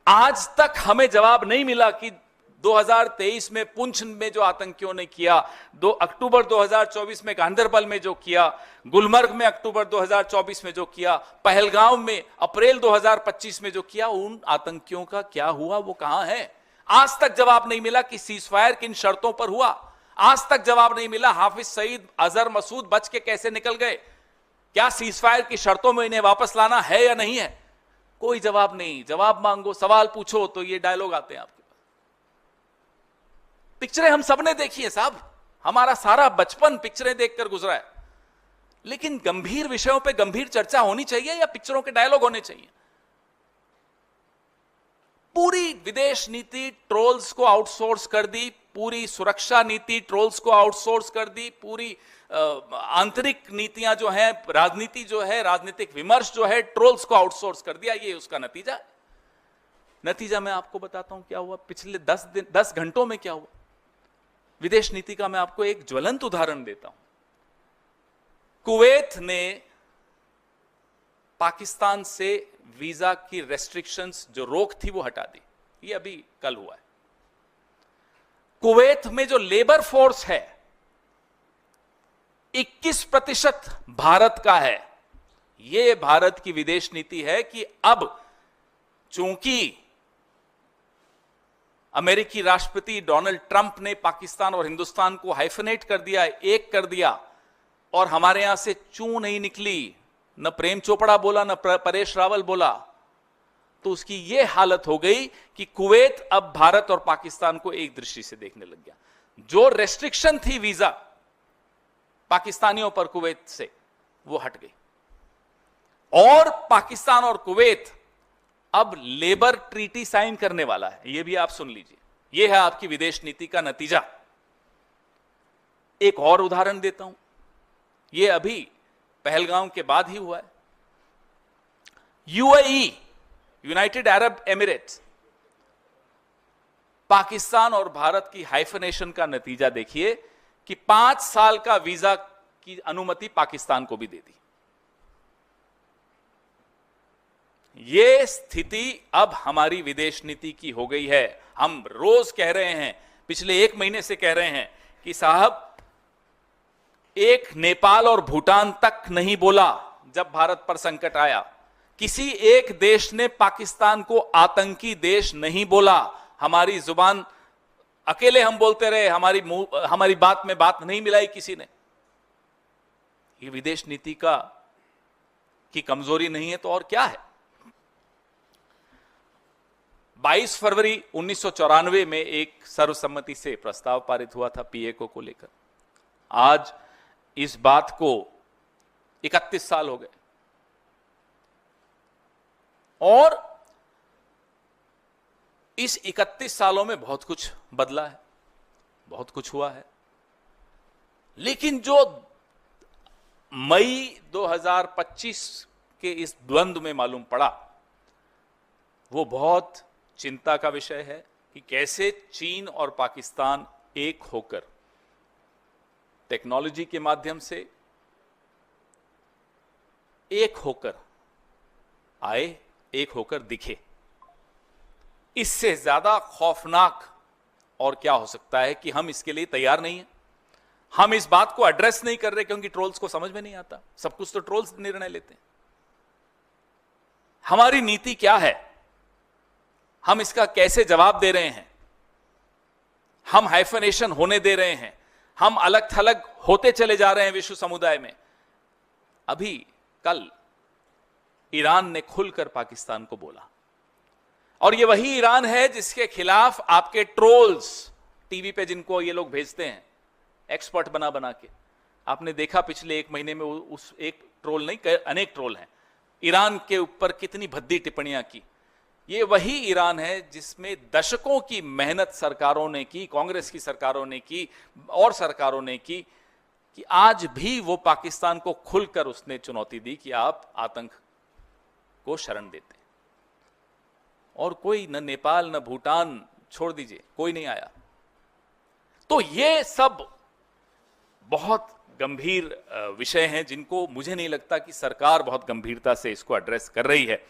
आज तक हमें जवाब नहीं मिला कि 2023 में पुंछ में जो आतंकियों ने किया, 2 अक्टूबर 2024 में गांधरबल में जो किया, गुलमर्ग में अक्टूबर 2024 में जो किया, पहलगाम में अप्रैल 2025 में जो किया, उन आतंकियों का क्या हुआ, वो कहां है? आज तक जवाब नहीं मिला कि सीजफायर किन शर्तों पर हुआ। आज तक जवाब नहीं मिला हाफिज सईद, अजहर मसूद बच के कैसे निकल गए। क्या सीजफायर की शर्तों में इन्हें वापस लाना है या नहीं है? कोई जवाब नहीं। जवाब मांगो, सवाल पूछो तो ये डायलॉग आते हैं आपके पास। पिक्चरें हम सबने देखी है साहब, हमारा सारा बचपन पिक्चरें देखकर गुजरा है, लेकिन गंभीर विषयों पे गंभीर चर्चा होनी चाहिए या पिक्चरों के डायलॉग होने चाहिए? पूरी विदेश नीति ट्रोल्स को आउटसोर्स कर दी, पूरी सुरक्षा नीति ट्रोल्स को आउटसोर्स कर दी, पूरी आंतरिक नीतियां जो है, राजनीति जो है, राजनीतिक विमर्श जो है, ट्रोल्स को आउटसोर्स कर दिया। ये उसका नतीजा मैं आपको बताता हूं क्या हुआ पिछले 10 घंटों में। क्या हुआ विदेश नीति का, मैं आपको एक ज्वलंत उदाहरण देता हूं। कुवैत ने पाकिस्तान से वीजा की रेस्ट्रिक्शंस, जो रोक थी, वो हटा दी। ये अभी कल हुआ है। कुवैत में जो लेबर फोर्स है 21% भारत का है। यह भारत की विदेश नीति है कि अब चूंकि अमेरिकी राष्ट्रपति डोनाल्ड ट्रंप ने पाकिस्तान और हिंदुस्तान को हाइफनेट कर दिया, एक कर दिया, और हमारे यहां से चू नहीं निकली, न प्रेम चोपड़ा बोला, न परेश रावल बोला, तो उसकी यह हालत हो गई कि कुवैत अब भारत और पाकिस्तान को एक दृष्टि से देखने लग गया। जो रेस्ट्रिक्शन थी वीजा पाकिस्तानियों पर कुवैत से, वो हट गई, और पाकिस्तान और कुवैत अब लेबर ट्रीटी साइन करने वाला है। यह भी आप सुन लीजिए, यह है आपकी विदेश नीति का नतीजा। एक और उदाहरण देता हूं, यह अभी पहलगाम के बाद ही हुआ है। UAE, United Arab Emirates, Pakistan और भारत की हाइफनेशन का नतीजा देखिए कि 5 साल का वीजा की अनुमति पाकिस्तान को भी दे दी। यह स्थिति अब हमारी विदेश नीति की हो गई है। हम रोज कह रहे हैं, पिछले 1 महीने से कह रहे हैं कि साहब, एक नेपाल और भूटान तक नहीं बोला जब भारत पर संकट आया। किसी एक देश ने पाकिस्तान को आतंकी देश नहीं बोला। हमारी जुबान अकेले हम बोलते रहे, हमारी बात में बात नहीं मिलाई किसी ने। ये विदेश नीति की कमजोरी नहीं है तो और क्या है? 22 फरवरी 1994 में एक सर्वसम्मति से प्रस्ताव पारित हुआ था पीएको को लेकर। आज इस बात को 31 साल हो गए, और इस 31 सालों में बहुत कुछ बदला है, बहुत कुछ हुआ है, लेकिन जो मई 2025 के इस द्वंद्व में मालूम पड़ा, वो बहुत चिंता का विषय है कि कैसे चीन और पाकिस्तान एक होकर टेक्नोलॉजी के माध्यम से एक होकर आए, एक होकर दिखे। इससे ज्यादा खौफनाक और क्या हो सकता है कि हम इसके लिए तैयार नहीं हैं। हम इस बात को एड्रेस नहीं कर रहे क्योंकि ट्रोल्स को समझ में नहीं आता। सब कुछ तो ट्रोल्स निर्णय लेते हैं। हमारी नीति क्या है, हम इसका कैसे जवाब दे रहे हैं? हम हाइफनेशन होने दे रहे हैं, हम अलग थलग होते चले जा रहे हैं विश्व समुदाय में। अभी कल ईरान ने खुलकर पाकिस्तान को बोला, और ये वही ईरान है जिसके खिलाफ आपके ट्रोल्स टीवी पे, जिनको ये लोग भेजते हैं एक्सपर्ट बना बना के, आपने देखा पिछले 1 महीने में उस एक ट्रोल नहीं, अनेक ट्रोल हैं, ईरान के ऊपर कितनी भद्दी टिप्पणियां की। ये वही ईरान है जिसमें दशकों की मेहनत सरकारों ने की, कांग्रेस की सरकारों ने की और सरकारों ने की, कि आज भी वो पाकिस्तान को खुलकर उसने चुनौती दी कि आप आतंक को शरण देते हैं। और कोई, न नेपाल न भूटान, छोड़ दीजिए, कोई नहीं आया। तो ये सब बहुत गंभीर विषय हैं जिनको मुझे नहीं लगता कि सरकार बहुत गंभीरता से इसको एड्रेस कर रही है।